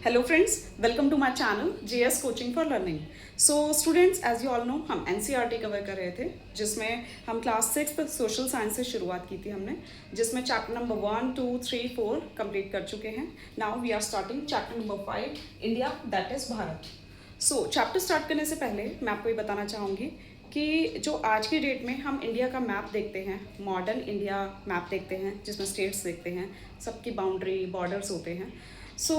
Hello friends, welcome to my channel JS Coaching for Learning. So students, as you all know, हम NCERT cover कर रहे थे जिसमें हम क्लास 6 तक सोशल साइंस से शुरुआत की थी हमने, जिसमें चैप्टर नंबर 1, 2, 3, 4 कंप्लीट कर चुके हैं. Now we are starting chapter number 5, India that is Bharat. So chapter start करने से पहले मैं आपको ये बताना चाहूँगी कि जो आज की डेट में हम इंडिया का मैप देखते हैं, मॉडर्न इंडिया मैप देखते हैं जिसमें स्टेट्स देखते हैं, सबकी बाउंड्री बॉर्डर्स होते हैं. सो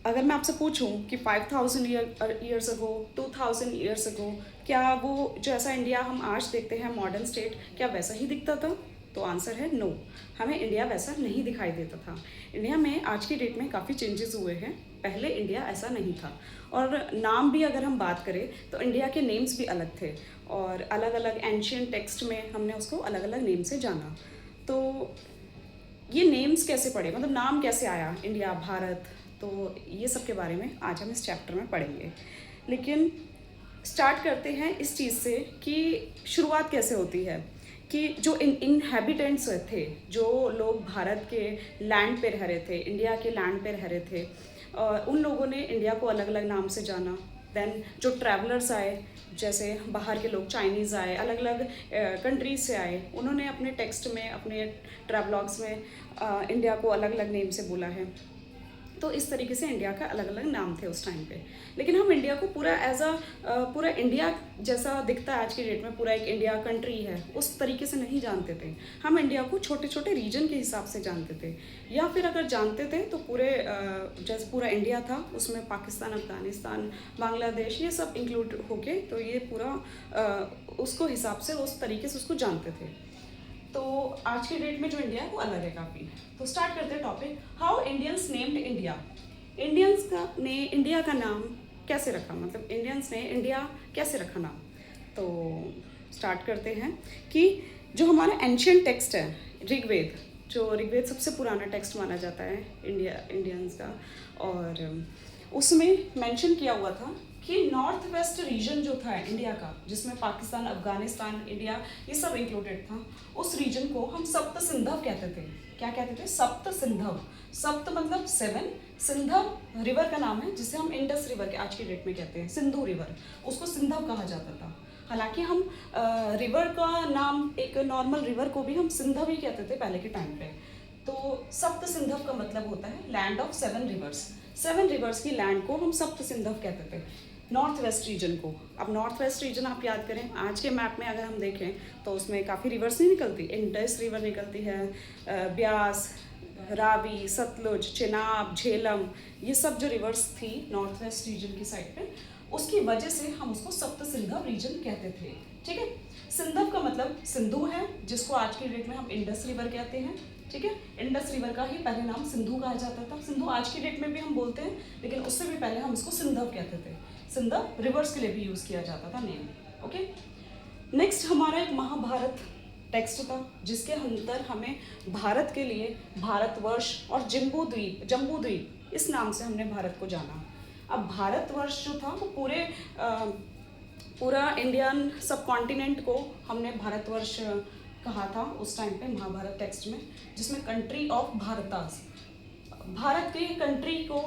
अगर मैं आपसे पूछूं कि 5000 ईयर्स अगो, 2000 ईयर्स अगो, क्या वो जो ऐसा इंडिया हम आज देखते हैं मॉडर्न स्टेट, क्या वैसा ही दिखता था? तो आंसर है नो, हमें इंडिया वैसा नहीं दिखाई देता था. इंडिया में आज की डेट में काफ़ी चेंजेस हुए हैं. पहले इंडिया ऐसा नहीं था. और नाम भी अगर हम बात करें तो इंडिया के नेम्स भी अलग थे और अलग अलग एंशियंट टेक्स्ट में हमने उसको अलग अलग नेम से जाना. तो ये नेम्स कैसे पड़े, मतलब नाम कैसे आया इंडिया, भारत, तो ये सब के बारे में आज हम इस चैप्टर में पढ़ेंगे. लेकिन स्टार्ट करते हैं इस चीज़ से कि शुरुआत कैसे होती है कि जो इनहैबिटेंट्स थे, जो लोग भारत के लैंड पे रह रहे थे, इंडिया के लैंड पे रह रहे थे, उन लोगों ने इंडिया को अलग अलग नाम से जाना. देन जो ट्रैवलर्स आए, जैसे बाहर के लोग, चाइनीज़ आए, अलग अलग कंट्रीज से आए, उन्होंने अपने टेक्स्ट में, अपने ट्रैवलॉग्स में इंडिया को अलग अलग नेम से बोला है. तो इस तरीके से इंडिया का अलग अलग नाम थे उस टाइम पे. लेकिन हम इंडिया को पूरा पूरा इंडिया जैसा दिखता है आज की डेट में, पूरा एक इंडिया कंट्री है, उस तरीके से नहीं जानते थे. हम इंडिया को छोटे छोटे रीजन के हिसाब से जानते थे, या फिर अगर जानते थे तो पूरे जैसे पूरा इंडिया था उसमें पाकिस्तान, अफगानिस्तान, बांग्लादेश, ये सब इंक्लूड होके, तो ये पूरा उसको हिसाब से, उस तरीके से उसको जानते थे. तो आज की डेट में जो इंडिया है वो अलग है काफ़ी. तो स्टार्ट करते हैं topic, how Indians named India. Indians ने इंडिया का नाम कैसे रखा, मतलब इंडियंस ने इंडिया कैसे रखा नाम. तो स्टार्ट करते हैं कि जो हमारा एंशियंट टेक्स्ट है ऋग्वेद, जो ऋग्वेद सबसे पुराना टेक्स्ट माना जाता है इंडियंस का, और उसमें मेंशन किया हुआ था कि नॉर्थ वेस्ट रीजन जो था इंडिया का, जिसमें पाकिस्तान, अफगानिस्तान, इंडिया, ये सब इंक्लूडेड था, उस रीजन को हम सप्त सिंधव कहते थे. क्या कहते थे? सप्त सिंधव. सप्त मतलब 7, सिंधव रिवर का नाम है जिसे हम इंडस रिवर के आज की डेट में कहते हैं, सिंधु रिवर, उसको सिंधव कहा जाता था. हालांकि हम रिवर का नाम, एक नॉर्मल रिवर को भी हम सिंधव ही कहते थे पहले के टाइम पे. तो सप्त सिंधव का मतलब होता है लैंड ऑफ 7 रिवर्स. 7 रिवर्स की लैंड को हम सप्त सिंधव कहते थे, नॉर्थ वेस्ट रीजन को. अब नॉर्थ वेस्ट रीजन आप याद करें, आज के मैप में अगर हम देखें तो उसमें काफ़ी रिवर्स नहीं निकलती. इंडस रिवर निकलती है, ब्यास, रावी, सतलुज, चिनाब, झेलम, ये सब जो रिवर्स थी नॉर्थ वेस्ट रीजन की साइड पे, उसकी वजह से हम उसको सप्त सिंधव रीजन कहते थे. ठीक है. सिंधव का मतलब सिंधु है, जिसको आज की डेट में हम इंडस रिवर कहते हैं. ठीक है. इंडस रिवर का ही पहले नाम सिंधु कहा जाता था. सिंधु आज की डेट में भी हम बोलते हैं, लेकिन उससे भी पहले हम इसको सिंधव कहते थे. सिंधव रिवर्स के लिए भी यूज़ किया जाता था नेम. ओके. नेक्स्ट हमारा एक महाभारत टेक्स्ट था, जिसके अंदर हमें भारत के लिए भारतवर्ष और जम्बू द्वीप इस नाम से हमने भारत को जाना. अब भारतवर्ष जो था वो पूरा इंडियन सब कॉन्टिनेंट को हमने भारतवर्ष कहा था उस टाइम पे महाभारत टेक्स्ट में, जिसमें कंट्री ऑफ भारतास, भारत की कंट्री को,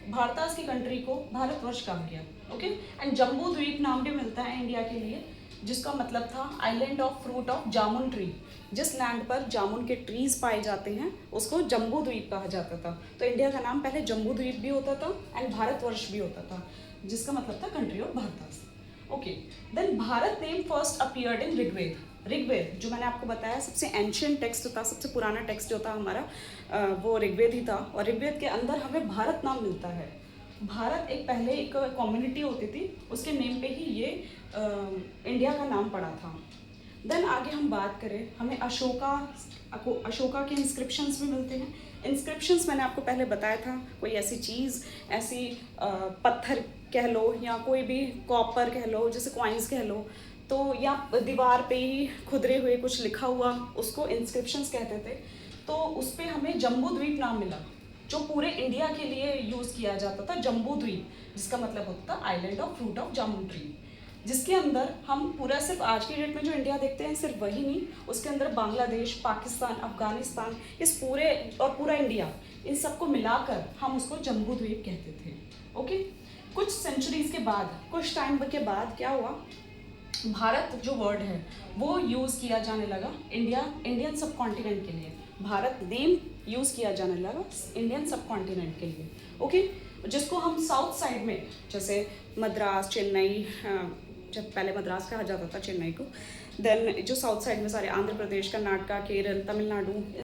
भारतास की कंट्री को भारतवर्ष कहा गया. ओके. एंड जम्बू द्वीप नाम भी मिलता है इंडिया के लिए, जिसका मतलब था island of fruit of jamun tree. जिस लैंड पर जामुन के ट्रीज पाए जाते हैं उसको जम्बू द्वीप कहा जाता था. तो इंडिया का नाम पहले जम्बू द्वीप भी होता था एंड भारतवर्ष भी होता था, जिसका मतलब था country of Bharatas. Okay. Then Bharat name first appeared in Rigveda. Rigveda जो मैंने आपको बताया सबसे एंशियंट टेक्स्ट था, सबसे पुराना टेक्स्ट जो था हमारा, वो ऋग्वेद ही था. और ऋग्वेद के अंदर हमें भारत नाम मिलता है. भारत एक पहले एक कम्युनिटी होती थी, उसके नेम पे ही ये इंडिया का नाम पड़ा था. देन आगे हम बात करें, हमें अशोका के इंस्क्रिप्शंस भी मिलते हैं. इंस्क्रिप्शंस मैंने आपको पहले बताया था, कोई ऐसी चीज़, ऐसी पत्थर कह लो या कोई भी कॉपर कह लो, जैसे कॉइन्स कह लो, तो या दीवार पे ही खुदरे हुए कुछ लिखा हुआ, उसको इंस्क्रिप्शंस कहते थे. तो उस पर हमें जम्बू द्वीप नाम मिला, जो पूरे इंडिया के लिए यूज़ किया जाता था. जम्बू द्वीप जिसका मतलब होता था island of fruit of jamun tree, जिसके अंदर हम पूरा सिर्फ आज की डेट में जो इंडिया देखते हैं सिर्फ वही नहीं, उसके अंदर बांग्लादेश, पाकिस्तान, अफगानिस्तान, इस पूरे और पूरा इंडिया, इन सबको मिलाकर हम उसको जम्बूद्वीप कहते थे। ओके, कुछ सेंचुरीज के बाद, कुछ टाइम के बाद क्या हुआ, भारत जो वर्ड है वो यूज़ किया जाने लगा इंडियन सब कॉन्टिनेंट के लिए। भारत नेम यूज़ किया जाने लगा इंडियन सब कॉन्टिनेंट के लिए। ओके, जिसको हम साउथ साइड में, जैसे मद्रास, चेन्नई, जब पहले मद्रास कहा जाता था चेन्नई को, देन जो साउथ साइड में सारे आंध्र प्रदेश, कर्नाटका, केरल, तमिलनाडु,